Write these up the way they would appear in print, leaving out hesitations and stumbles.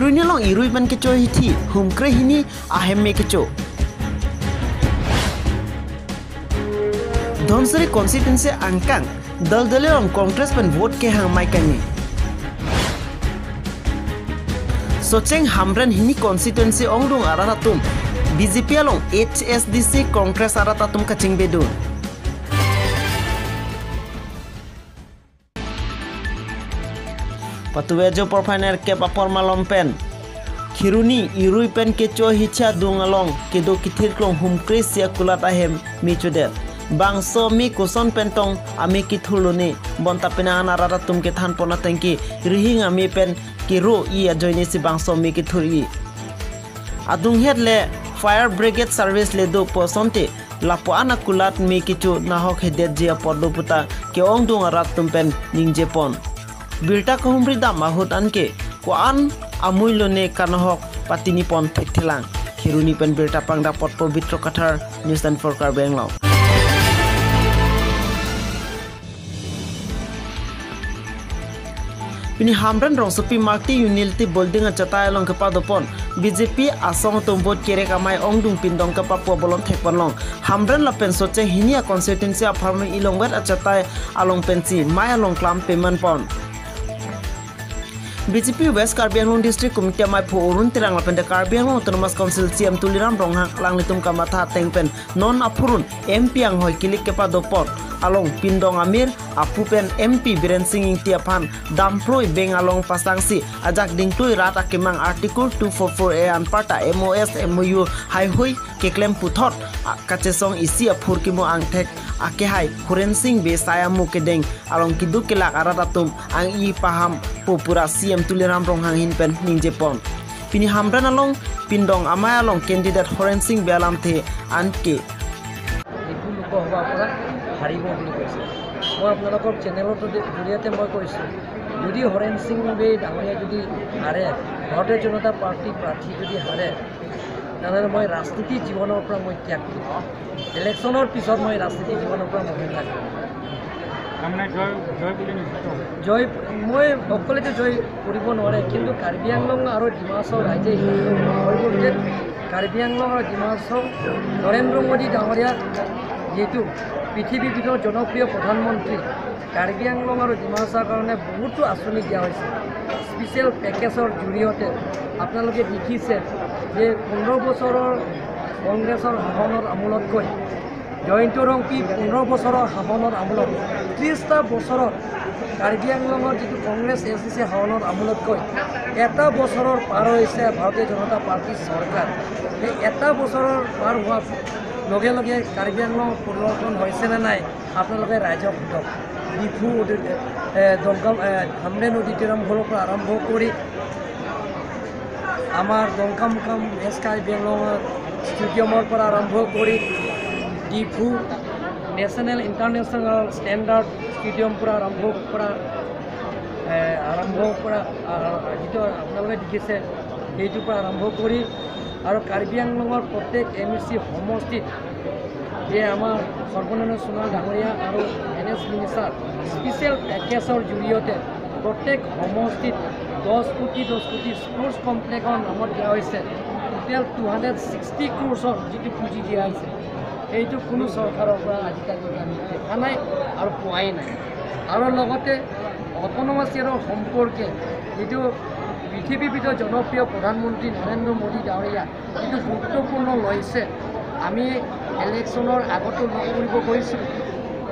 Kiruni long irui ban keco hiti humkre hini ahem me keco. Dhonsari constituency angkang dal-dale long Congress ban vote ke hang mai kani. Socheng Hamran hini constituency ongdung aratatum BJP along HSDC Congress aratatum kaching bedun. Patuwejo porfainer ke papor malompen Kiruni irui pen keco hicha dungalong kedo kithir klong humkre sia kulat ahem michudet bangso mi kuson pentong ami kithuluni bonta penan aratatum ke than pona tengki rihing ami pen kiro I ajoini si bangso mi kithuri adung hetle fire brigade service le do posonte lapo ana kulat mi kichu nahok hedet jia podoputa ke ongdung aratum pen ningjepon Birta kahumri dam mahut anke kuan amuilone kanahok patini pon thekthelang Kiruni pen birta pangda pot pabitro kathar news and for Karbenglau Pini Hamran rong sopi marti unilti bolding achatai long kepadopon BJP asong tombot kere kamai ongdung pindong kepapu bolon thekpanlong Hamran lapen soche hinia constituency apartment ilongwet achatai along pensi mai along klam payment pon BJP West Karbi Anglong District Committee mai pho urun tirang lapen de Karbi Anglong Autonomous Council CM Tuliram ronghang langlitum kamatha tengpen non apurun MP ang hoi kilik kepa dopot along pindong amir apupen MP Biren Singh tiapan damproi beng along pasangsi ajak dingtui rat akimang article 244A anparta MOS MOU hai hoi keklem puthot kachesong isi apur kimo angthek akehai Huren Singh be saya mukedeng along kiduk kelak aratatum ang I paham popura CM Tuliram ronghang hinpen ningjepon Pini Hamran along pindong amai along candidate Huren Singh be alam the anke হাৰিব বুলি কৈছে মই আপোনালোকৰ চেনেলৰ জৰিয়তে মই কৈছোঁ যদি হৰেণ সিং বে ডাঙৰীয়া যদি হাৰে ভাৰতীয় জনতা পাৰ্টি প্ৰাৰ্থী যদি হাৰে তেনেহ'লে মই ৰাজনীতি জীৱনৰ পৰা মই ত্যাগ কৰিম ইলেকশ্যনৰ পিছত মই ৰাজনীতি জীৱনৰ পৰা মই ত্যাগ জয় মই অকলেতো জয় কৰিব নোৱাৰে কিন্তু কাৰ্বি আংলং আৰু ডিমাছাও ৰাইজে যে কাৰ্বি আংলং আৰু ডিমাছাও নৰেন্দ্ৰ মোদী ডাঙৰীয়া যেহেতু পৃথিৱীৰ ভিতৰত জনপ্ৰিয় প্ৰধানমন্ত্ৰী কাৰ্বি আংলং আৰু ডিমাছাৰ কাৰণে বহুতো আঁচনি দিয়া হৈছে স্পেচিয়েল পেকেজৰ জৰিয়তে আপোনালোকে দেখিছে যে 15 বছৰৰ কংগ্ৰেছৰ শাসনৰ আমোলতকৈ জয়ন্ত ৰংপি 15 বছৰৰ শাসনৰ আমোলত 30টা বছৰত কাৰ্বি আংলঙৰ যিটো কংগ্ৰেছ এছডিচি শাসনৰ আমোলতকৈ এটা বছৰৰ পাৰ হৈছে ভাৰতীয় জনতা পাৰ্টীৰ চৰকাৰ এই এটা বছৰৰ পাৰ হোৱাৰ লগে লগে কাৰ্বি আংলং পৰিৱৰ্তন হৈছেনে নাই আপোনালোকে ৰাইজক সোধক ডিফু দমকম হামৰেন অডিটৰিয়ামবোৰৰ পৰা আৰম্ভ কৰি আমাৰ দমকাম এছ কাৰ্বি আংলং ষ্টেডিয়ামৰ পৰা আৰম্ভ কৰি Diphu national international standard stadium পৰা আৰম্ভ কৰা যিটো আপোনালোকে দেখিছে সেইটোৰ পৰা আৰম্ভ কৰি আৰু কাৰ্বি আংলঙৰ প্ৰত্যেক MSC সমষ্টিত যে আমাৰ সৰ্বনন্দ সোণোৱাল ডাঙৰীয়া আৰু NS মিনিষ্টাৰ স্পেচিয়েল পেকেজৰ জৰিয়তে প্ৰত্যেক সমষ্টিত 10 কোটি স্পৰ্টছ কমপ্লেক্সৰ নামত দিয়া হৈছে টোটেল 260 ক্ৰ'ৰ্ছৰ যিটো পুঁজি দিয়া হৈছে এইটো কোনো চৰকাৰৰ পৰা আজিকালি আমি দেখা নাই আৰু পোৱাই নাই আৰু লগতে অট'নমাছ এৰিয়াৰ সম্পৰ্কে যিটো পৃথিৱীৰ ভিতৰত জনপ্ৰিয় প্ৰধানমন্ত্ৰী নৰেন্দ্ৰ মোদী ডাঙৰীয়া যিটো গুৰুত্বপূৰ্ণ লৈছে আমি ইলেকশ্যনৰ আগতো লগ কৰিব গৈছিলোঁ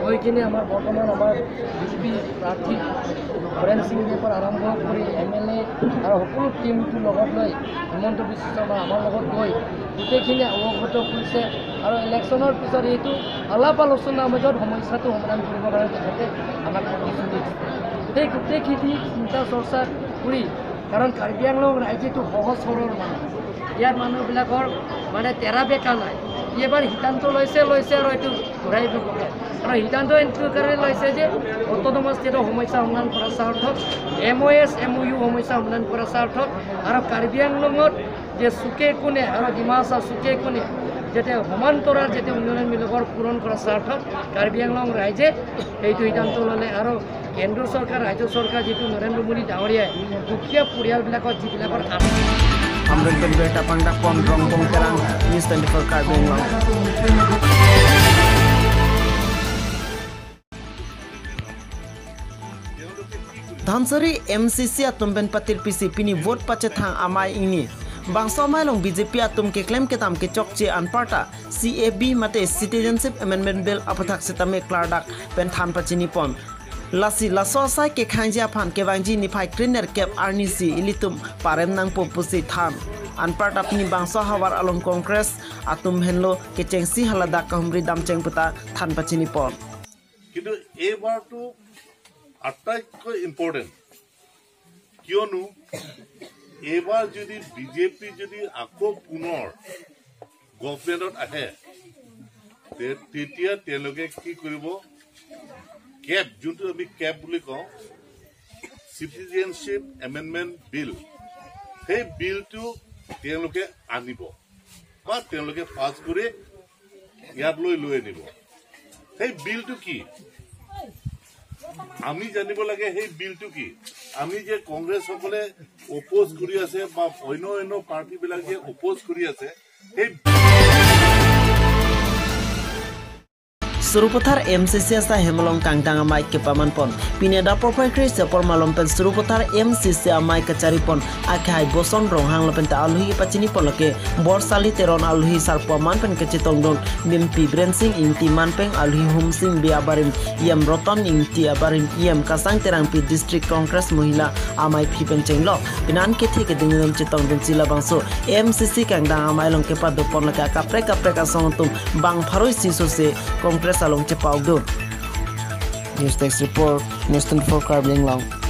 গৈ কিনে আমাৰ বৰ্তমান আমাৰ BJP প্ৰাৰ্থী হৰেণ সিঙৰ পৰা আৰম্ভ কৰি MLA আৰু সকলো টিমটোৰ লগত লৈ হিমন্ত বিশ্ব শৰ্মা আমাৰ লগত গৈ গোটেইখিনি অৱগত কৰিছে আৰু ইলেকশ্যনৰ পিছত এইটো আলাপ আলোচনাৰ মাজত সমস্যাটো সমাধান কৰিবৰ কাৰণে তেখেতে আমাক প্ৰতিশ্ৰুতি দিছে সেই গোটেইখিনি চিন্তা চৰ্চা কৰি কাৰণ কাৰ্বি আংলং ৰাইজেটো সহজ সৰল মানুহ ইয়াত মানুহবিলাকৰ মানে তেৰা বেকা নাই এবাৰ সিদ্ধান্ত লৈছে আৰু এইটো ঘূৰাই নপৰে আৰু সিদ্ধান্ত এইটো কাৰণে লৈছে যে অট'নমাছ ষ্টেটৰ সমস্যা সমাধান কৰাৰ স্বাৰ্থত MOS MOU সমস্যা সমাধান কৰাৰ স্বাৰ্থত আৰু কাৰ্বি আংলঙত যে চুকে কোণে আৰু ডিমাছা চুকে কোণে যাতে সমান্তৰাল যাতে উন্নয়নমূলকৰ পূৰণ কৰাৰ স্বাৰ্থত কাৰ্বি আংলং ৰাইজে এইটো সিদ্ধান্ত ল'লে আৰু কেন্দ্ৰ চৰকাৰ ৰাজ্য চৰকাৰ যিটো নৰেন্দ্ৰ মোদী ডাঙৰীয়াই দুখীয়া পৰিয়ালবিলাকত যিবিলাকৰ Ambil berita pangdak pon rombong terang News 24 Karbi Anglong. Dhansari MCC atum ben patir PCP ni vote pace thang amai ini. Bangsa mailong BJP atum ke claim ke tam ke chokche anparta CAB mate Citizenship Amendment Bill apathak setame klardak pen than pachini pon. Lasi laso sai ke khangja phan ke wangji ni phai trainer cap arnisi ilitum parem nang popusi than anpart apni bangsa hawar along congress atum henlo ke chengsi halada kahumri damcheng puta than pachini pon কিন্তু এবাৰটো আটাইতকৈ important কিয়নো এবাৰ যদি BJP যদি আকৌ পুনৰ গভৰ্ণমেণ্টত আহে তেতিয়া তেওঁলোকে কি কৰিব কেপ যোনটো আমি কেপ বুলি কওঁ চিটিজেনশ্বিপ এমেণ্ডমেণ্ট বিল সেই বিলটো তেওঁলোকে আনিব বা তেওঁলোকে পাছ কৰি ইয়াত লৈ আনিব সেই বিলটো কি আমি জানিব লাগে সেই বিলটো কি আমি যে কংগ্ৰেছ সকলে অপোজ কৰি আছে বা অন্য পাৰ্টি বিলাকে অপোজ কৰি আছে সেই Suruputar MCC asa hemlong kangtang amai ke paman pon pineda property sepor malom pen suruputar MCC amai kacari pon akhai boson rong hang lepen ta alui pachini pon lake borsali teron alui sarpo man pen kecitong don mimpi brensing inti man pen alui humsing bi abarim yam roton inti abarim yam kasang terang pi district congress mohila amai phi pen chenglo pinan ke thike dingom chitong den sila bangso MCC kangtang amai long ke pad pon lake kapre ka songtum bang pharoi siso se congress along Cepau News Text Report News 24 Karbi Anglong.